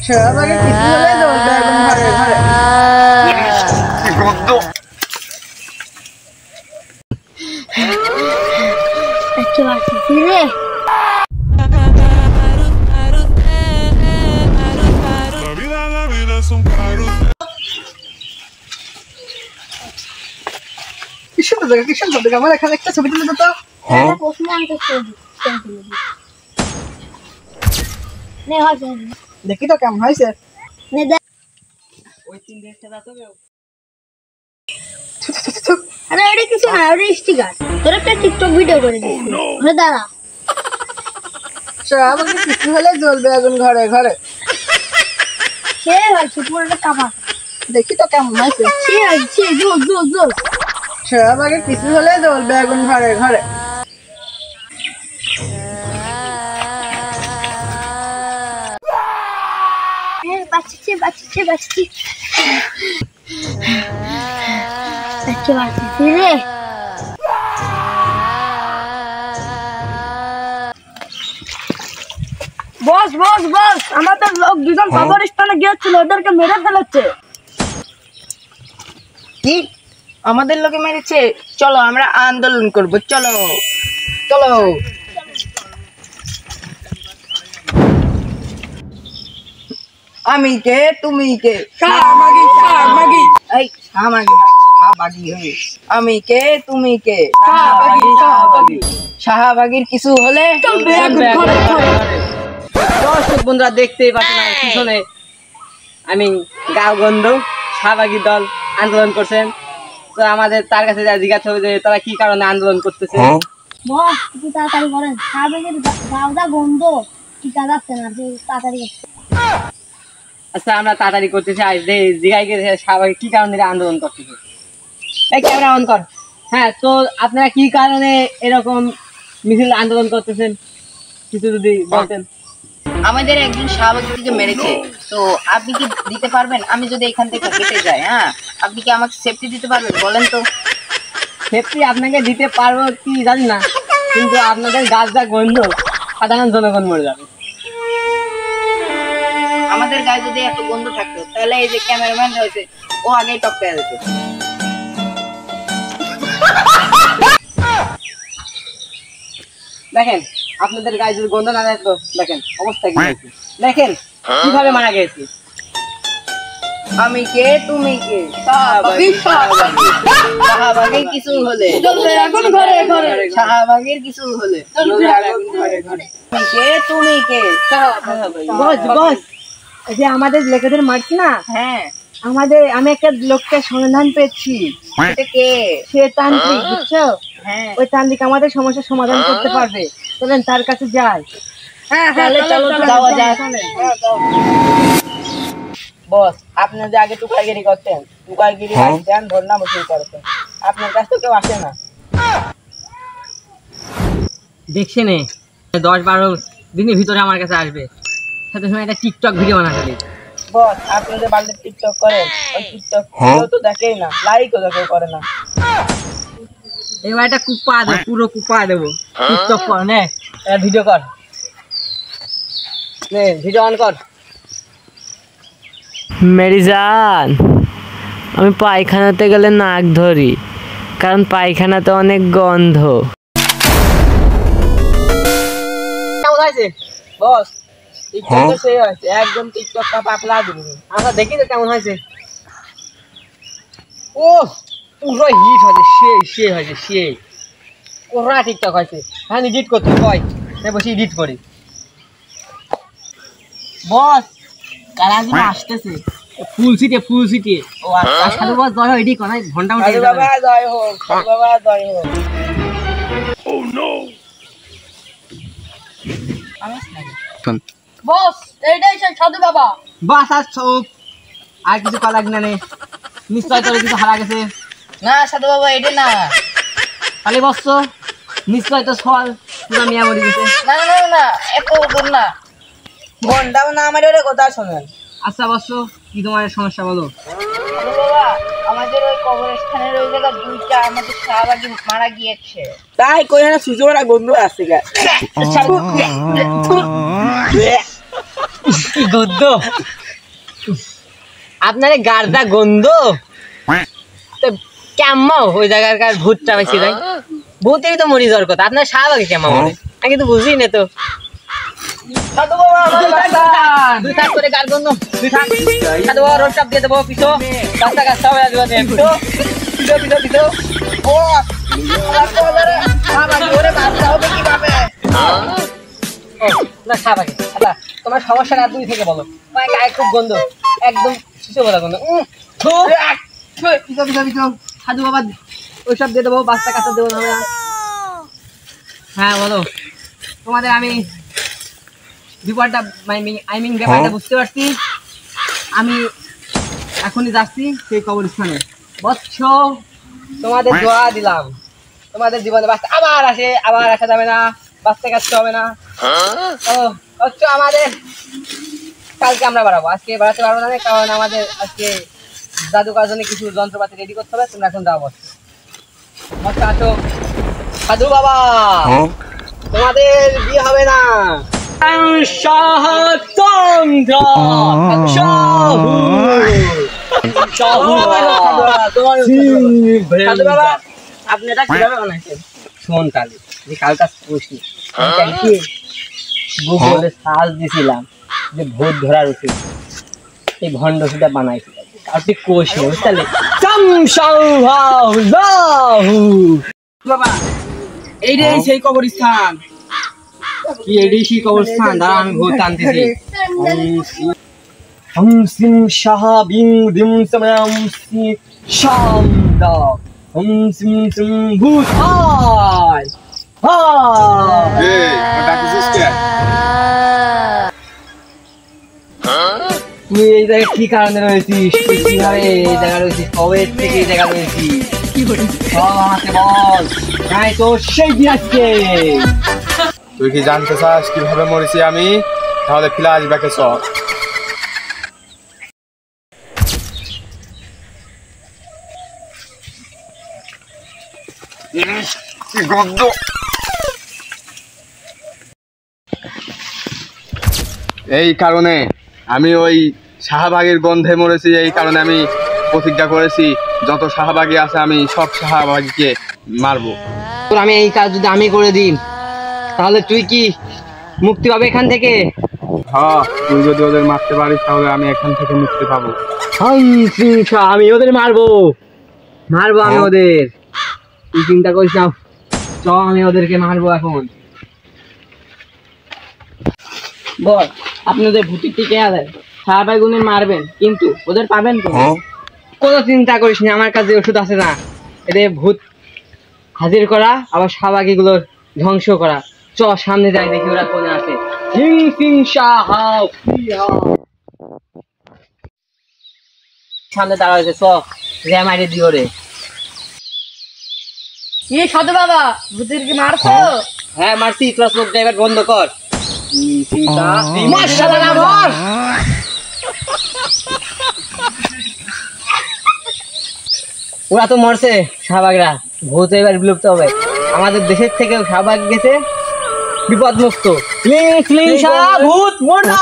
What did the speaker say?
শাহবাগে কিছু হলে দৌড়বে এখন ঘরে ঘরে। কি গন্ধ! আচ্ছা বাচ্চা রে কিসব জায়গা আমার এখানে একটা ছবি তুলে তো। প্রশ্ন আনতে দেখি তো কেমন হয়েছে। আরে ওটা কিছু না, ওটা স্টিকার। তোর একটা টিকটক ভিডিও করে দিচ্ছি, ঘরে দাঁড়া। শাহবাগে কিছু হলে জ্বলবে এখন ঘরে ঘরে। সে হয়েছে পুরোটা কাপা। দেখি তো কেমন হয়েছে। সে হয়েছে জোর জোর জোর। শাহবাগে কিছু হলে জ্বলবে এখন ঘরে ঘরে। বাচ্চা বাচ্চা বাচ্চা আচ্ছা বাচ্চা রে বস বস বস, আমাদের লোক দুজন কবরস্থানে গিয়েছিল, ওদেরকে মেরে ফেলেছে। কি আমাদের লোকে মেরেছে? চলো আমরা আন্দোলন করব, চলো চলো। আমি কে তুমি কে? শাহবাগী শাহবাগী। এই শাহবাগী শাহবাগী হই। আমি কে তুমি কে? শাহবাগী শাহবাগী। শাহবাগীর কিছু হলে দর্শক বন্ধুরা দেখতেই পাচ্ছেন পিছনে আমি গাঁও গন্ধ শাহবাগী দল আন্দোলন করছেন। তো আমাদের তার কাছে যা জিজ্ঞাসা হবে যে তারা কি কারণে আন্দোলন করতেছে। বস একটু তাড়াতাড়ি করেন, শাহবাগের গাওদা গন্ধ টিকা যাচ্ছে না, তাড়াতাড়ি। আচ্ছা আমরা তাড়াতাড়ি করতে চাই যে জিগাইকে শাহবাগী কি কারণে আন্দোলন করতেছে। এই ক্যামেরা অন কর। হ্যাঁ, তো আপনারা কি কারণে এরকম মিছিল আন্দোলন করতেছেন কিছু যদি বলতেন। আমাদের একজন শাহবাগীকে মেরেছে, তো আপনি কি দিতে পারবেন? আমি যদি এখান থেকে কেটে যাই, হ্যাঁ, আপনি কি আমাকে সেফটি দিতে পারবেন বলেন তো? সেফটি আপনাকে দিতে পারবো কি জানি না, কিন্তু আপনাদের গাছ যা গন্ধ সাধারণ জনগণ মরে যাবে। আমাদের গায়ে যদি এত গন্ধ থাকতো তাহলে এই যে ক্যামেরাম্যান রয়েছে ও আগেই টপকে যেত। দেখেন আপনাদের গায়ে যদি গন্ধ না থাকতো, দেখেন অবস্থা কি হয়েছে, দেখেন কিভাবে মারা গেছে। আমি কে তুমি কে? শাহবাগী শাহবাগী। শাহবাগীর কিছু হলে এখন ঘরে ঘরে শাহবাগীর কিছু হলে ঘরে ঘরে। আমি কে তুমি কে? শাহবাগী। বস বস, এই যে আমাদের লোকেদের মারছে না, হ্যাঁ, আমি একটা লোককে সন্ধান পেয়েছি। এটা কে? সে তান্ত্রিক, বুঝছো? হ্যাঁ ওই তান্ত্রিক আমাদের সমস্যার সমাধান করতে পারবে। চলেন তার কাছে যাই। হ্যাঁ হ্যাঁ, চলো যাওয়া যায়। বস আপনি যে আগে টুকাইগিরি করতেন, টুকাইগিরি দেন ধর্ণা বসে করতেন, আপনার কাছে তো কেউ আসে না। দেখছে নে 10-12 দিনের ভিতরে আমার কাছে আসবে, সাথে সময় একটা টিকটক ভিডিও বানাতে। বস আপনি যে বাড়িতে টিকটক করেন, ওই টিকটক তো দেখেই না, লাইকও দেখেও করে না। এবার একটা কুপা দেবো, পুরো কুপা দেবো। টিকটক কর, নে ভিডিও কর, নে ভিডিও অন কর। মেরি জান, আমি পায়খানাতে গেলে নাক ধরি, কারণ পায়খানাতে অনেক গন্ধ। কেমন হয়েছে বস টিকটক তো সেই হয়েছে, একদম টিকটকটা পাপলা দিবি। আমরা দেখি তো কেমন হয়েছে। ও পুরো হিট হয়েছে, সেই হয়েছে, সেই পুরো টিকটক হয়েছে। হ্যাঁ এডিট করতে কয়, বসে এডিট করি। বস কারাগুলো আসতেছে, ফুল সিটে ও আচ্ছা। সাধু বাবা জয় এডিট কর, ঘন্টা সাধু বাবা জয় হোক, সাধু বাবা জয় হোক। বস এইটাই সেই সাধু বাবা। বাস আর সব আর কিছু করা লাগবে না, নিশ্চয় তোর কিছু হারা গেছে। না সাধু বাবা এটা না, খালি বসছ, নিশ্চয় তো সল পুরো মিয়া মরে গেছে। না না না না, এত দূর না, ঘন্টাও না আমার ওরে কথা শোনেন। আচ্ছা বসছো, কি তোমার সমস্যা বলো। সাধু বাবা আমাদের ওই কবরস্থানের ওই জায়গা দুইটা আমাদের শাহবাগী মারা গিয়েছে। তাই কই না সুযোগরা বন্ধু আছে গা। কি গন্ধ আপনার গার্দা গন্ধ তো কেমন ওই জায়গার ভূতটা বেশি ভাই ভূতেরই তো মরি যাওয়ার কথা আপনার শাহবাগে কেমন মনে আমি কিন্তু বুঝি না তো সাধু বাবা দুই থাক করে গার গন্ধ দুই থাক সাধু বাবা রোড চাপ দিয়ে দেবো পিছো রাস্তা কাজ সবাই আসবে পিছো পিছো পিছো পিছো ও ওরে বাচ্চা হবে কিভাবে? না শাহবাগে আচ্ছা তোমার সমস্যাটা দুই থেকে বলো তোমার গায়ে খুব গন্ধ একদম শিশু বলা গন্ধ সাধু বাবা ওইসব দিয়ে দেবো বাচ্চা কাচ্চা দেবো না হ্যাঁ বলো তোমাদের আমি ব্যাপারটা ব্যাপারটা বুঝতে পারছি আমি এখনই যাচ্ছি সেই কবরস্থানে বৎস তোমাদের দোয়া দিলাম তোমাদের জীবনে বাচ্চা আবার আসা যাবে না বাচ্চা কাচ্চা হবে না ও বৎস আমাদের কালকে আমরা বাড়াবো আজকে বাড়াতে পারবো না কারণ আমাদের আজকে জাদুকার জন্য কিছু যন্ত্রপাতি রেডি করতে হবে তোমরা এখন যাও বৎস বৎস আসো সাধু বাবা তোমাদের বিয়ে হবে না আপনি এটা কিভাবে বানাইছেন শোন কালি যে কাল কাজ করছি গুগলে সার্চ দিছিলাম যে ভূত ধরার উচিত এই ভণ্ড সেটা বানাইছি আপনি কোষ বুঝতে বাবা এইটাই সেই কবরস্থান কি এডি সেই কবরস্থান দাঁড়া আমি ভূত আনতেছি হম সিং শাহা বিং দিম সময়াম সি শামদা হম সিং সিং ভূত হায় হায় তুই এই জায়গায় কি কারণে রয়েছিস তুই কিভাবে এই জায়গায় রয়েছিস কবে থেকে এই জায়গায় রয়েছিস কি বলিস আমাকে বল নাই তো সেই দিন আজকে তুই কি জানতে চাস কিভাবে মরেছি আমি তাহলে ফ্ল্যাশ ব্যাকে চল গন্ধ এই কারণে আমি ওই শাহবাগের গন্ধে মরেছি এই কারণে আমি প্রতিজ্ঞা করেছি যত শাহবাগী আছে আমি সব শাহবাগীকে মারবো তোর আমি এই কাজ যদি আমি করে দিই তাহলে তুই কি মুক্তি পাবে এখান থেকে হ্যাঁ তুই যদি ওদের মারতে পারিস তাহলে আমি এখান থেকে মুক্তি পাবো আমি ওদের মারবো আমি ওদের তুই চিন্তা করিস না চ আমি ওদেরকে মারবো এখন বল আপনি ওদের ভূতির টিকে আছেন সাহাবাই গুণের মারবেন কিন্তু ওদের পাবেন তো কোনো চিন্তা করিস না আমার কাছে ওষুধ আছে না এদের ভূত হাজির করা আবার শাহবাগী গুলোর ধ্বংস করা চ সামনে যাই দেখি ওরা কোনে আছে হিং সিং শাহা সামনে দাঁড়া হয়েছে চ রেমাইরে দিও রে কি সাধু বাবা ভূতের কি মারছো হ্যাঁ মারছি তোরা স্লোক ড্রাইভার বন্ধ কর মাশাআল্লাহ মার ওরা তো মরছে শাহবাগরা ভূত এবার বিলুপ্ত হবে আমাদের দেশের থেকে শাহবাগ গেছে বিপদ মুক্ত ভূত মর না